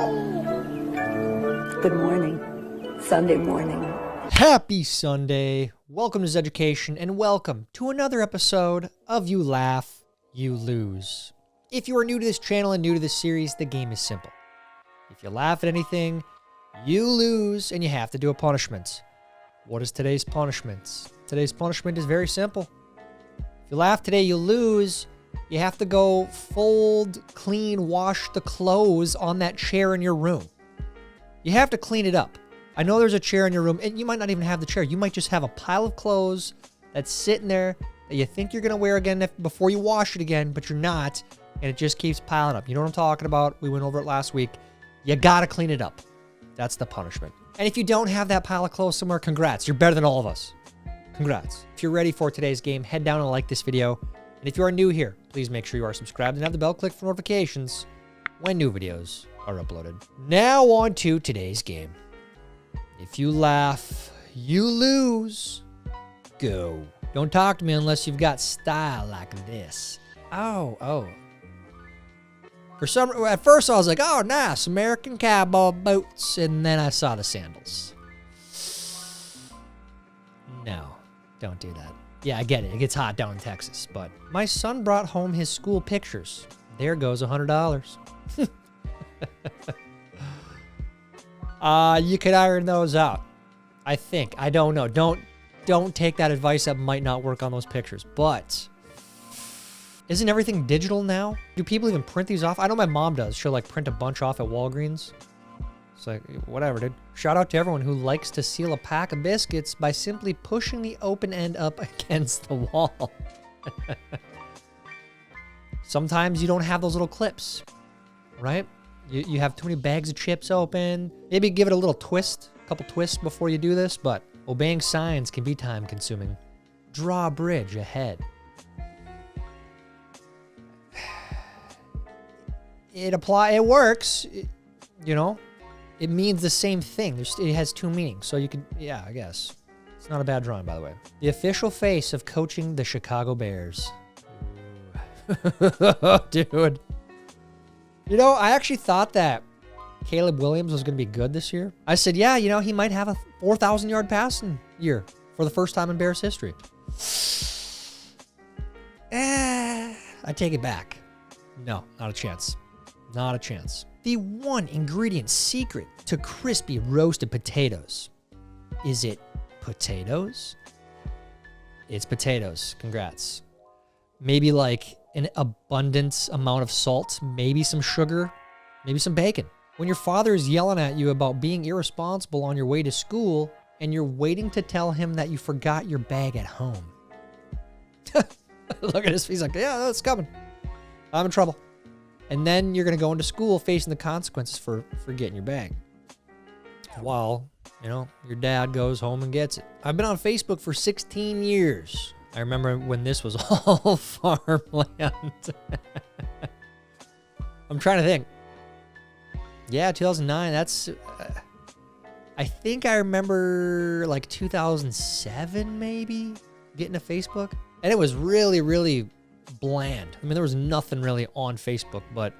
Good morning. Sunday morning. Happy Sunday. Welcome to Zeducation and welcome to another episode of You Laugh, You Lose. If you are new to this channel and new to this series, the game is simple. If you laugh at anything, you lose and you have to do a punishment. What is today's punishment? Today's punishment is very simple. If you laugh today, you lose. You have to go fold, clean, wash the clothes on that chair in your room. You have to clean it up. I know there's a chair in your room, and you might not even have the chair. You might just have a pile of clothes that's sitting there that you think you're going to wear again before you wash it again, but you're not, and it just keeps piling up. You know what I'm talking about? We went over it last week. You got to clean it up. That's the punishment. And if you don't have that pile of clothes somewhere, congrats. You're better than all of us. Congrats. If you're ready for today's game, head down and like this video. And if you are new here, please make sure you are subscribed and have the bell clicked for notifications when new videos are uploaded. Now on to today's game. If you laugh, you lose. Go. Don't talk to me unless you've got style like this. Oh. At first I was like, oh, nice, American cowboy boots. And then I saw the sandals. No, don't do that. Yeah, I get it. It gets hot down in Texas. But my son brought home his school pictures. There goes $100. You could iron those out. I think. I don't know. Don't take that advice. That might not work on those pictures. But isn't everything digital now? Do people even print these off? I know my mom does. She'll like print a bunch off at Walgreens. It's like, whatever, dude. Shout out to everyone who likes to seal a pack of biscuits by simply pushing the open end up against the wall. Sometimes you don't have those little clips, right? You have too many bags of chips open. Maybe give it a little twist, a couple twists before you do this, but obeying signs can be time consuming. Draw a bridge ahead. It works, you know? It means the same thing. It has two meanings. So you could, yeah, I guess. It's not a bad drawing, by the way. The official face of coaching the Chicago Bears. Dude. You know, I actually thought that Caleb Williams was going to be good this year. I said, yeah, you know, he might have a 4,000-yard passing year for the first time in Bears history. I take it back. No, not a chance. Not a chance. The one ingredient secret to crispy roasted potatoes. Is it potatoes? It's potatoes. Congrats. Maybe like an abundant amount of salt, maybe some sugar, maybe some bacon. When your father is yelling at you about being irresponsible on your way to school and you're waiting to tell him that you forgot your bag at home. Look at his face, like, yeah, that's coming. I'm in trouble. And then you're going to go into school facing the consequences for forgetting your bag. While, you know, your dad goes home and gets it. I've been on Facebook for 16 years. I remember when this was all farmland. I'm trying to think. Yeah, 2009. That's... I think I remember like 2007 maybe getting to Facebook. And it was really, really bland. I mean, there was nothing really on Facebook but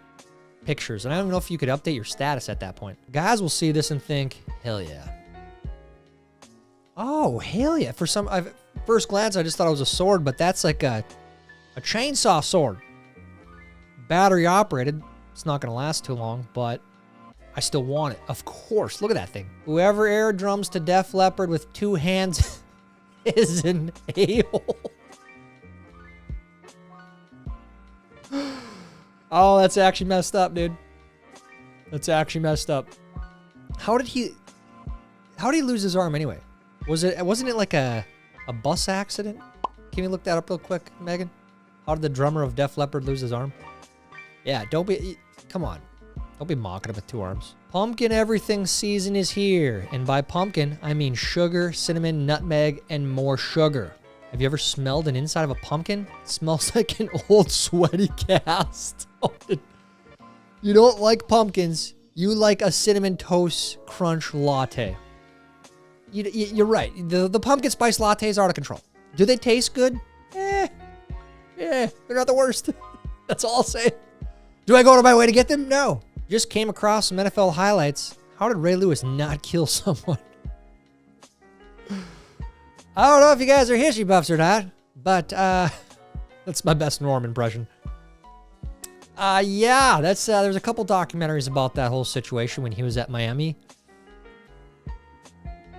pictures. And I don't know if you could update your status at that point. Guys will see this and think, hell yeah. Oh, hell yeah. First glance, I just thought it was a sword, but that's like a chainsaw sword. Battery operated. It's not going to last too long, but I still want it. Of course. Look at that thing. Whoever air drums to Def Leppard with two hands is an a-hole. Oh, that's actually messed up, dude. That's actually messed up. How did he lose his arm anyway? Wasn't it like a bus accident? Can you look that up real quick, Megan? How did the drummer of Def Leppard lose his arm? Yeah, come on. Don't be mocking him with two arms. Pumpkin everything season is here. And by pumpkin, I mean sugar, cinnamon, nutmeg, and more sugar. Have you ever smelled an inside of a pumpkin? It smells like an old sweaty cast. You don't like pumpkins. You like a cinnamon toast crunch latte. You're right. The pumpkin spice lattes are out of control. Do they taste good? Yeah, they're not the worst. That's all I'll say. Do I go out of my way to get them? No. Just came across some NFL highlights. How did Ray Lewis not kill someone? I don't know if you guys are history buffs or not, but that's my best Norm impression. Yeah, there's a couple documentaries about that whole situation when he was at Miami.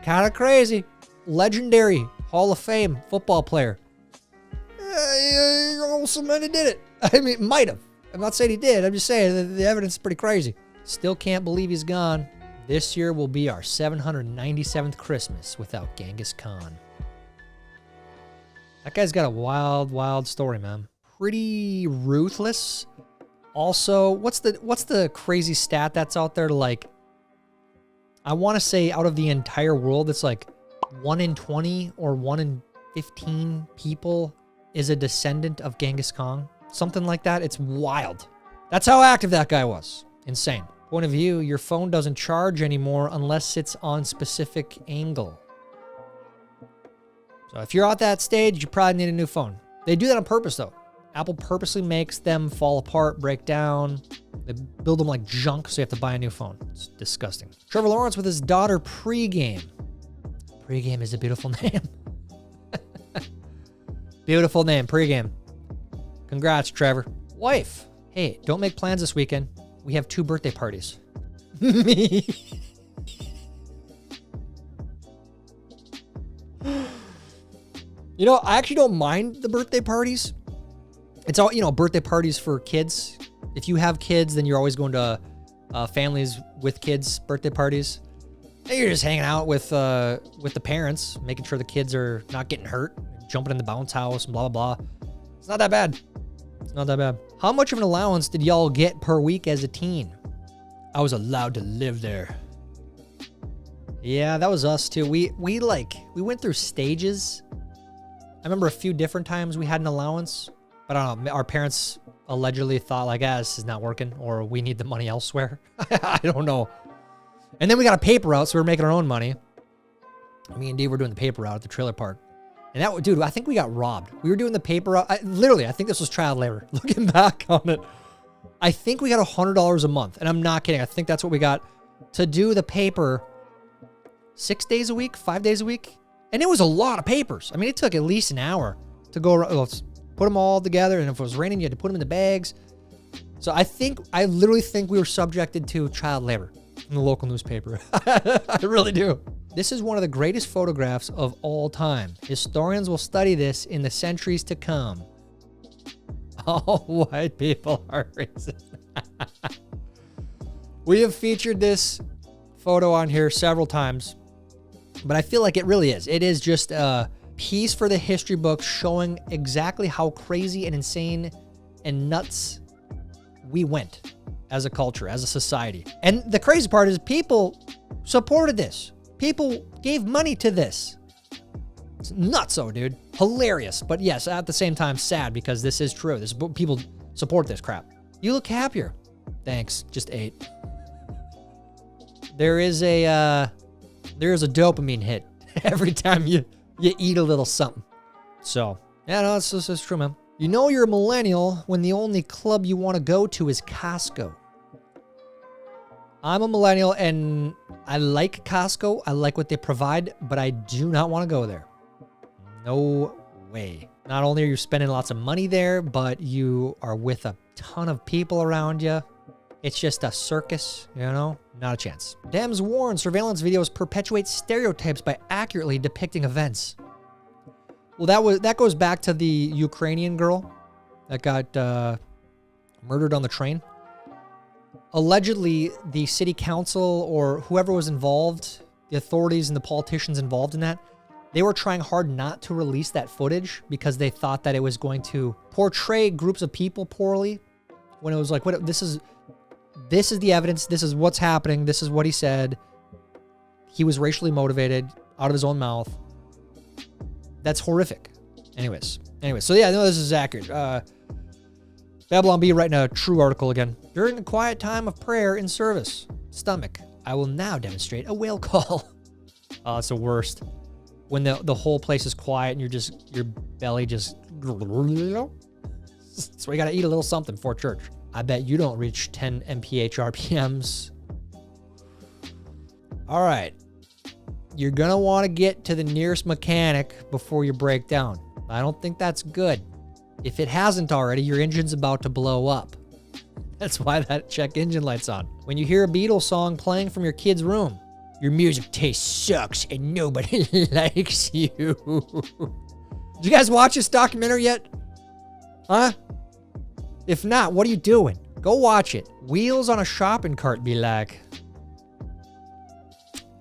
Kind of crazy. Legendary Hall of Fame football player. Somebody did it. I mean, might have. I'm not saying he did. I'm just saying that the evidence is pretty crazy. Still can't believe he's gone. This year will be our 797th Christmas without Genghis Khan. That guy's got a wild, wild story, man. Pretty ruthless. Also, what's the crazy stat that's out there to like, I want to say out of the entire world, it's like 1 in 20 or 1 in 15 people is a descendant of Genghis Khan. Something like that. It's wild. That's how active that guy was. Insane. Point of view, your phone doesn't charge anymore unless it's on specific angle. So if you're at that stage, you probably need a new phone. They do that on purpose, though. Apple purposely makes them fall apart, break down. They build them like junk, so you have to buy a new phone. It's disgusting. Trevor Lawrence with his daughter pregame. Pregame is a beautiful name. Beautiful name, pregame. Congrats, Trevor. Wife. Hey, don't make plans this weekend. We have 2 birthday parties. Me. You know, I actually don't mind the birthday parties. It's all, birthday parties for kids. If you have kids, then you're always going to families with kids' birthday parties. And you're just hanging out with the parents, making sure the kids are not getting hurt, jumping in the bounce house, and blah, blah, blah. It's not that bad. It's not that bad. How much of an allowance did y'all get per week as a teen? I was allowed to live there. Yeah, that was us too. We went through stages. I remember a few different times we had an allowance, but I don't know. Our parents allegedly thought like, this is not working, or we need the money elsewhere. I don't know. And then we got a paper route, so we were making our own money. Me and Dave were doing the paper route at the trailer park. And that, dude, I think we got robbed. We were doing the paper route. I think this was child labor. Looking back on it, I think we got $100 a month. And I'm not kidding. I think that's what we got to do the paper 6 days a week, 5 days a week. And it was a lot of papers. I mean, it took at least an hour to go around, put them all together. And if it was raining, you had to put them in the bags. So I literally think we were subjected to child labor in the local newspaper. I really do. This is one of the greatest photographs of all time. Historians will study this in the centuries to come. All white people are racist. We have featured this photo on here several times, but I feel like it really is. It is just a piece for the history books showing exactly how crazy and insane and nuts we went as a culture, as a society. And the crazy part is people supported this. People gave money to this. It's nutso, dude. Hilarious. But yes, at the same time, sad because this is true. People support this crap. You look happier. Thanks. Just ate. There is a dopamine hit every time you eat a little something. So, yeah, no, it's true, man. You know you're a millennial when the only club you want to go to is Costco. I'm a millennial and I like Costco. I like what they provide, but I do not want to go there. No way. Not only are you spending lots of money there, but you are with a ton of people around you. It's just a circus, not a chance. Dems warn surveillance videos perpetuate stereotypes by accurately depicting events. Well, that goes back to the Ukrainian girl that got murdered on the train. Allegedly, the city council or whoever was involved, the authorities and the politicians involved in that, they were trying hard not to release that footage because they thought that it was going to portray groups of people poorly. When it was like, this is the evidence. This is what's happening. This is what he said. He was racially motivated out of his own mouth. That's horrific. Anyways. So yeah, no, this is accurate. Babylon B writing a true article again. During the quiet time of prayer in service, stomach, I will now demonstrate a whale call. Oh, it's the worst. When the whole place is quiet and your belly just... That's why you gotta eat a little something for church. I bet you don't reach 10 mph RPMs. All right. You're going to want to get to the nearest mechanic before you break down. I don't think that's good. If it hasn't already, your engine's about to blow up. That's why that check engine light's on. When you hear a Beatles song playing from your kid's room, your music taste sucks and nobody likes you. Did you guys watch this documentary yet? Huh? If not, what are you doing? Go watch it. Wheels on a shopping cart be like.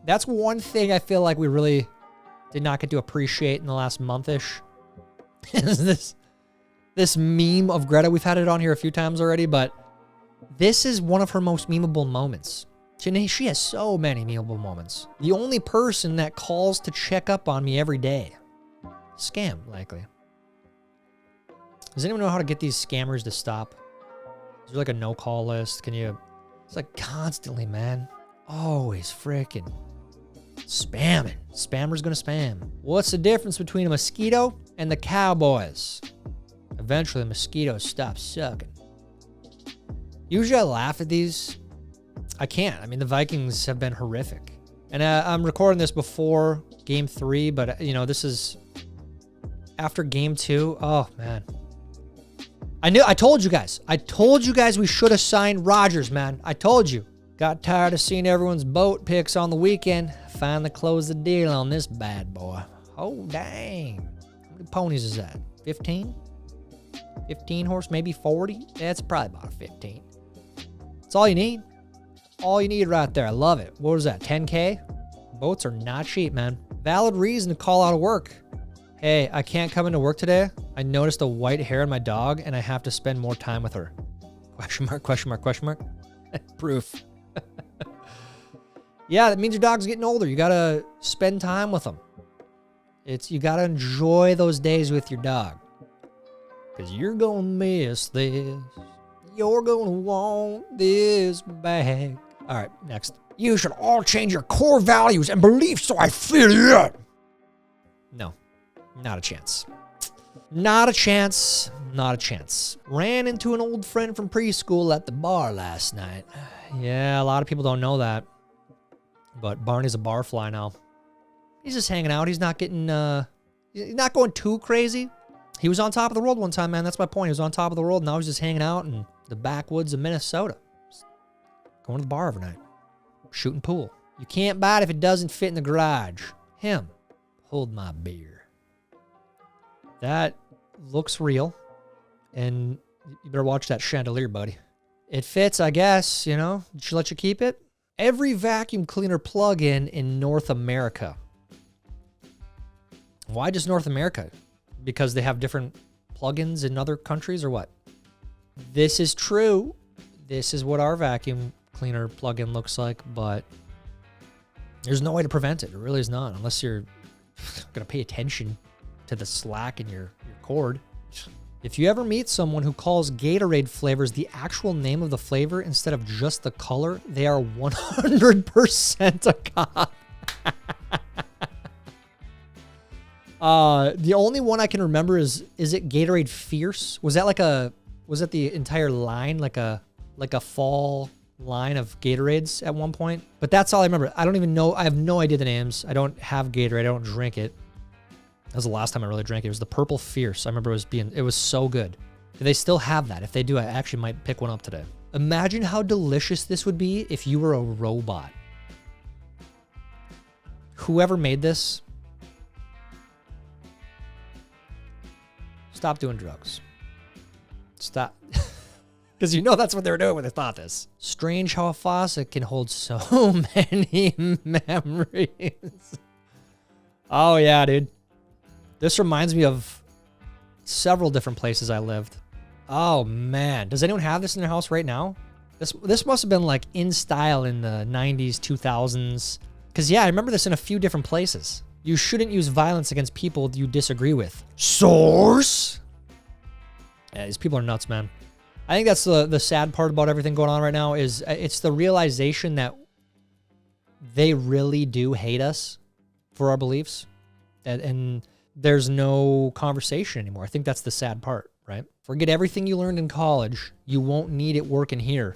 That's one thing I feel like we really did not get to appreciate in the last month-ish. Is this meme of Greta. We've had it on here a few times already, but this is one of her most memeable moments. She has so many memeable moments. The only person that calls to check up on me every day. Scam, likely. Does anyone know how to get these scammers to stop? Is there like a no-call list? Can you... It's like constantly, man. Always frickin' spamming. Spammer's gonna spam. What's the difference between a mosquito and the Cowboys? Eventually, the mosquitoes stop sucking. Usually I laugh at these. I can't. I mean, the Vikings have been horrific. And I'm recording this before Game 3, but, you know, this is after Game 2. Oh, man. I told you guys. I told you guys we should have signed Rodgers, man. I told you. Got tired of seeing everyone's boat picks on the weekend. Finally closed the deal on this bad boy. Oh, dang. How many ponies is that? 15? 15 horse, maybe 40? Yeah, it's probably about 15. That's all you need. All you need right there. I love it. What was that, 10K? Boats are not cheap, man. Valid reason to call out of work. Hey, I can't come into work today. I noticed a white hair on my dog and I have to spend more time with her. Question mark, question mark, question mark. Proof. Yeah, that means your dog's getting older. You gotta spend time with them. You gotta enjoy those days with your dog. Because you're gonna miss this. You're gonna want this back. All right, next. You should all change your core values and beliefs so I fit in. No, not a chance. Not a chance. Not a chance. Ran into an old friend from preschool at the bar last night. Yeah, a lot of people don't know that. But Barney's a barfly now. He's just hanging out. He's not getting, he's not going too crazy. He was on top of the world one time, man. That's my point. He was on top of the world. Now he's just hanging out in the backwoods of Minnesota. Just going to the bar every night. Shooting pool. You can't buy it if it doesn't fit in the garage. Him. Hold my beer. That looks real. And you better watch that chandelier, buddy. It fits, I guess, you know. Should let you keep it. Every vacuum cleaner plug-in in North America. Why just North America? Because they have different plugins in other countries or what? This is true. This is what our vacuum cleaner plugin looks like, but there's no way to prevent it. It really is not, unless you're going to pay attention to the slack in your cord. If you ever meet someone who calls Gatorade flavors the actual name of the flavor instead of just the color, they are 100% a cop. The only one I can remember is it Gatorade Fierce? Was that was that the entire line, like a fall line of Gatorades at one point? But that's all I remember. I don't even know. I have no idea the names. I don't have Gatorade. I don't drink it. That was the last time I really drank it. It was the Purple Fierce. I remember it was so good. Do they still have that? If they do, I actually might pick one up today. Imagine how delicious this would be if you were a robot. Whoever made this, stop doing drugs. Stop. Because you know that's what they were doing when they thought this. Strange how a faucet can hold so many memories. Oh, yeah, dude. This reminds me of several different places I lived. Oh, man. Does anyone have this in their house right now? This must have been like in style in the 90s, 2000s. Because, yeah, I remember this in a few different places. You shouldn't use violence against people you disagree with. Source? Yeah, these people are nuts, man. I think that's the sad part about everything going on right now is it's the realization that they really do hate us for our beliefs. And there's no conversation anymore. I think that's the sad part. right? Forget everything you learned in college. You won't need it working here.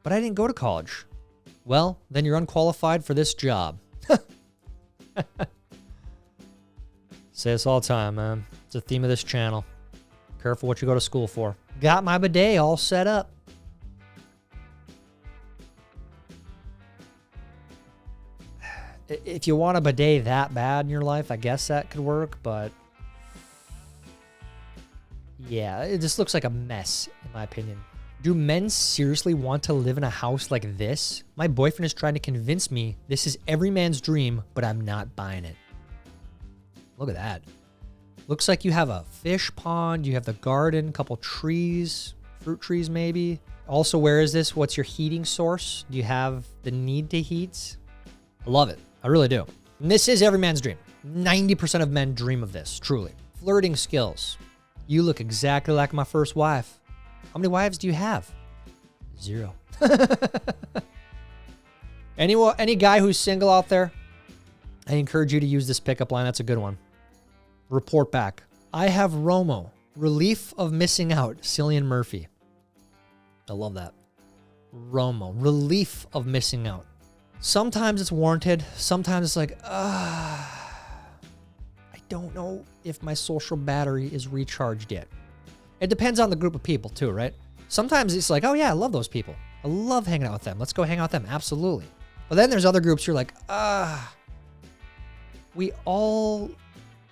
But I didn't go to college. Well, then you're unqualified for this job. Say this all the time, man. It's the theme of this channel. Careful what you go to school for. Got my bidet all set up. If you want a bidet that bad in your life, I guess that could work, but yeah, it just looks like a mess, in my opinion. Do men seriously want to live in a house like this? My boyfriend is trying to convince me this is every man's dream, but I'm not buying it. Look at that. Looks like you have a fish pond, you have the garden, couple trees, fruit trees maybe. Also, where is this? What's your heating source? Do you have the need to heat? I love it. I really do. And this is every man's dream. 90% of men dream of this, truly. Flirting skills. You look exactly like my first wife. How many wives do you have? 0. Any guy who's single out there, I encourage you to use this pickup line. That's a good one. Report back. I have Romo. Relief of missing out. Cillian Murphy. I love that. Romo. Relief of missing out. Sometimes it's warranted. Sometimes it's like, I don't know if my social battery is recharged yet. It depends on the group of people too, right? Sometimes it's like, oh yeah, I love those people. I love hanging out with them. Let's go hang out with them. Absolutely. But then there's other groups you're like,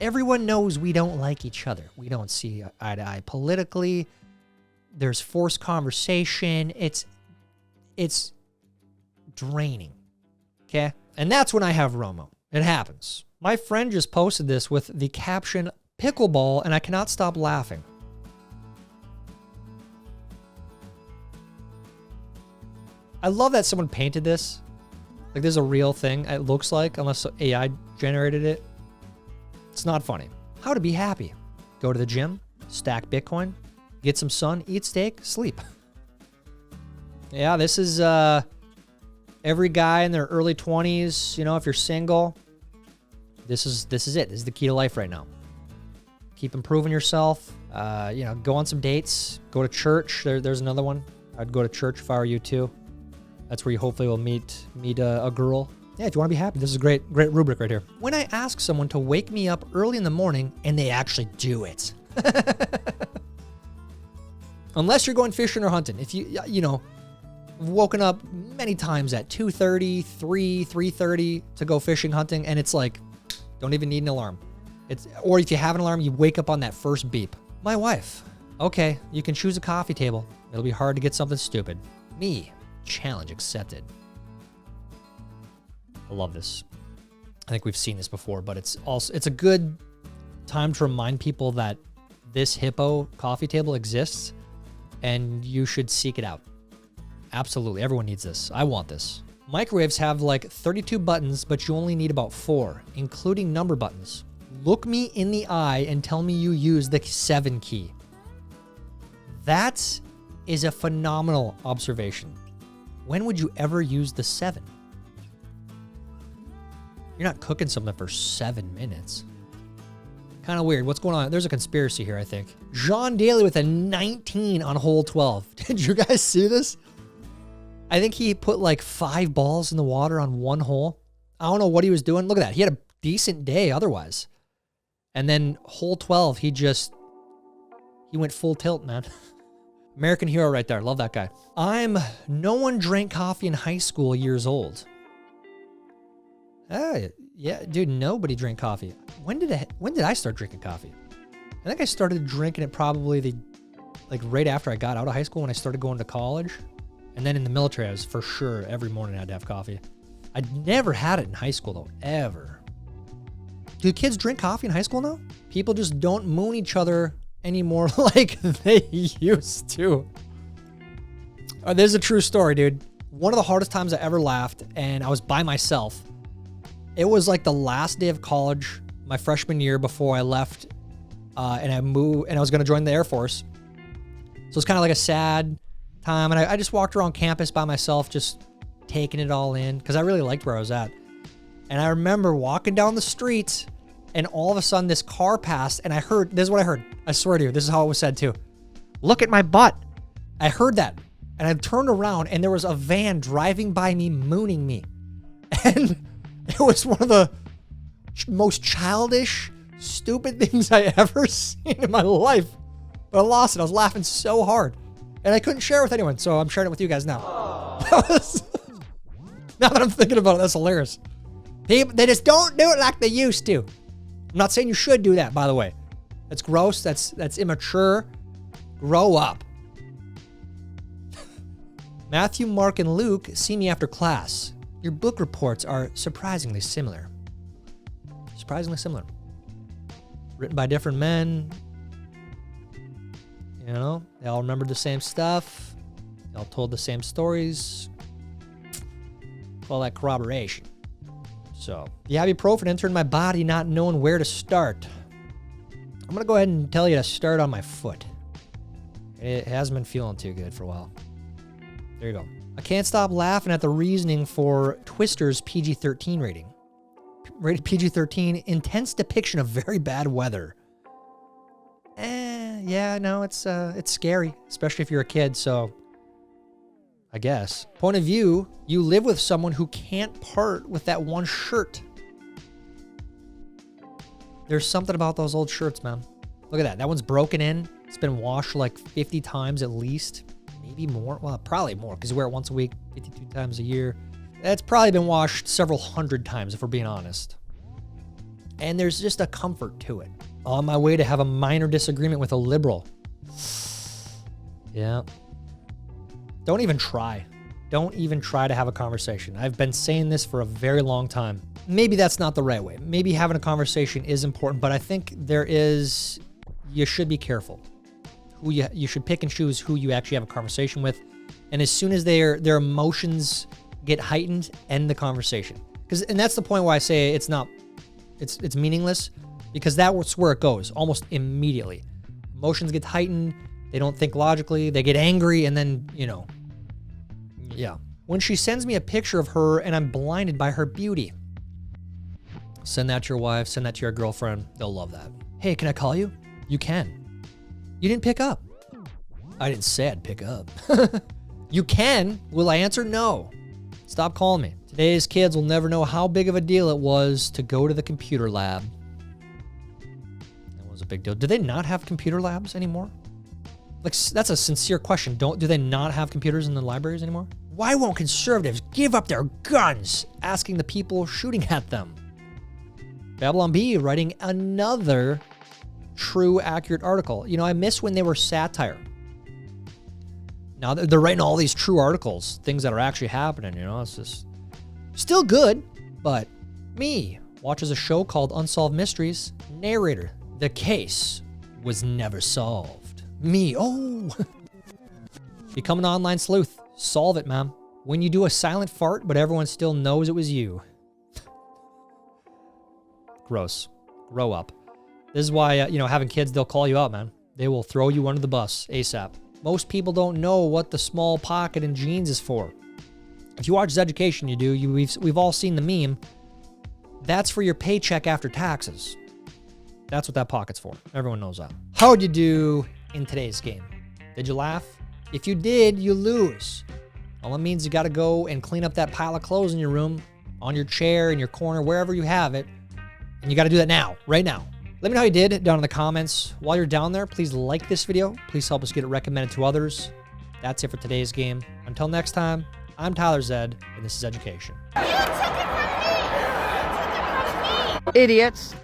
everyone knows we don't like each other. We don't see eye to eye politically. There's forced conversation. It's draining. Okay? And that's when I have Romo. It happens. My friend just posted this with the caption, pickleball, and I cannot stop laughing. I love that someone painted this. Like, there's a real thing, it looks like, unless AI generated it. It's not funny. How to be happy. Go to the gym, stack Bitcoin, get some sun, eat steak, sleep. Yeah, this is every guy in their early 20s, if you're single, this is it. This is the key to life right now. Keep improving yourself. Go on some dates. Go to church. There's another one. I'd go to church if I were you too. That's where you hopefully will meet a girl. Yeah, if you want to be happy, this is a great rubric right here. When I ask someone to wake me up early in the morning and they actually do it. Unless you're going fishing or hunting. If you woken up many times at 2:30, 3:30 to go fishing, hunting, and it's like, don't even need an alarm. Or if you have an alarm, you wake up on that first beep. My wife. Okay, you can choose a coffee table. It'll be hard to get something stupid. Me. Challenge accepted. I love this. I think we've seen this before, but it's a good time to remind people that this hippo coffee table exists and you should seek it out. Absolutely. Everyone needs this. I want this. Microwaves have like 32 buttons, but you only need about 4, including number buttons. Look me in the eye and tell me you use the 7 key. That is a phenomenal observation. When would you ever use the 7? You're not cooking something for 7 minutes. Kind of weird. What's going on? There's a conspiracy here, I think. John Daly with a 19 on hole 12. Did you guys see this? I think he put like 5 balls in the water on one hole. I don't know what he was doing. Look at that. He had a decent day otherwise. And then hole 12, he went full tilt, man. American hero right there. Love that guy. No one drank coffee in high school years old. Yeah, dude, nobody drank coffee. When did I start drinking coffee? I think I started drinking it probably right after I got out of high school when I started going to college. And then in the military, I was for sure every morning I had to have coffee. I'd never had it in high school though, ever. Do kids drink coffee in high school now? People just don't moon each other anymore like they used to. This is a true story, dude. One of the hardest times I ever laughed, and I was by myself. It was like the last day of college, my freshman year before I left, and I moved, and I was going to join the Air Force. So it's kind of like a sad time, and I just walked around campus by myself, just taking it all in, because I really liked where I was at. And I remember walking down the street, and all of a sudden this car passed, and this is what I heard. I swear to you, this is how it was said too. Look at my butt. I heard that. And I turned around and there was a van driving by me, mooning me. And it was one of the most childish, stupid things I ever seen in my life. But I lost it. I was laughing so hard. And I couldn't share it with anyone, so I'm sharing it with you guys now. Now that I'm thinking about it, that's hilarious. They just don't do it like they used to. I'm not saying you should do that, by the way. That's gross. That's immature. Grow up. Matthew, Mark, and Luke see me after class. Your book reports are surprisingly similar. Surprisingly similar. Written by different men. You know, they all remembered the same stuff. They all told the same stories. Call that corroboration. So, the ibuprofen entered my body not knowing where to start. I'm going to go ahead and tell you to start on my foot. It hasn't been feeling too good for a while. There you go. I can't stop laughing at the reasoning for Twister's PG-13 rating. Rated PG-13, intense depiction of very bad weather. Yeah, no, it's scary, especially if you're a kid, so I guess. Point of view, you live with someone who can't part with that one shirt. There's something about those old shirts, man. Look at that. That one's broken in. It's been washed like 50 times at least. Maybe more. Well, probably more because you wear it once a week, 52 times a year. It's probably been washed several hundred times if we're being honest. And there's just a comfort to it. On my way to have a minor disagreement with a liberal. Yeah. Don't even try. Don't even try to have a conversation. I've been saying this for a very long time. Maybe that's not the right way. Maybe having a conversation is important, but I think you should be careful. You should pick and choose who you actually have a conversation with. And as soon as their emotions get heightened, end the conversation. And that's the point where I say it's meaningless, because that's where it goes almost immediately. Emotions get heightened. They don't think logically. They get angry, and then, yeah. When she sends me a picture of her and I'm blinded by her beauty. Send that to your wife. Send that to your girlfriend. They'll love that. Hey, can I call you? You can. You didn't pick up. I didn't say I'd pick up. You can. Will I answer? No. Stop calling me. Today's kids will never know how big of a deal it was to go to the computer lab. That was a big deal. Do they not have computer labs anymore? Like, that's a sincere question. Do they not have computers in the libraries anymore? Why won't conservatives give up their guns? Asking the people shooting at them. Babylon B writing another true, accurate article. I miss when they were satire. Now they're writing all these true articles, things that are actually happening, It's just still good, but me watches a show called Unsolved Mysteries. Narrator, the case was never solved. Me, become an online sleuth. Solve it, man. When you do a silent fart, but everyone still knows it was you. Gross. Grow up. This is why, having kids, they'll call you out, man. They will throw you under the bus ASAP. Most people don't know what the small pocket in jeans is for. If you watch Zeducation, you do. We've all seen the meme. That's for your paycheck after taxes. That's what that pocket's for. Everyone knows that. How'd you do in today's game? Did you laugh? If you did, you lose. All it means you got to go and clean up that pile of clothes in your room, on your chair, in your corner, wherever you have it. And you got to do that now, right now. Let me know how you did down in the comments. While you're down there, please like this video. Please help us get it recommended to others. That's it for today's game. Until next time, I'm Tyler Zed, and this is Zeducation. You took it from me! You took it from me! Idiots!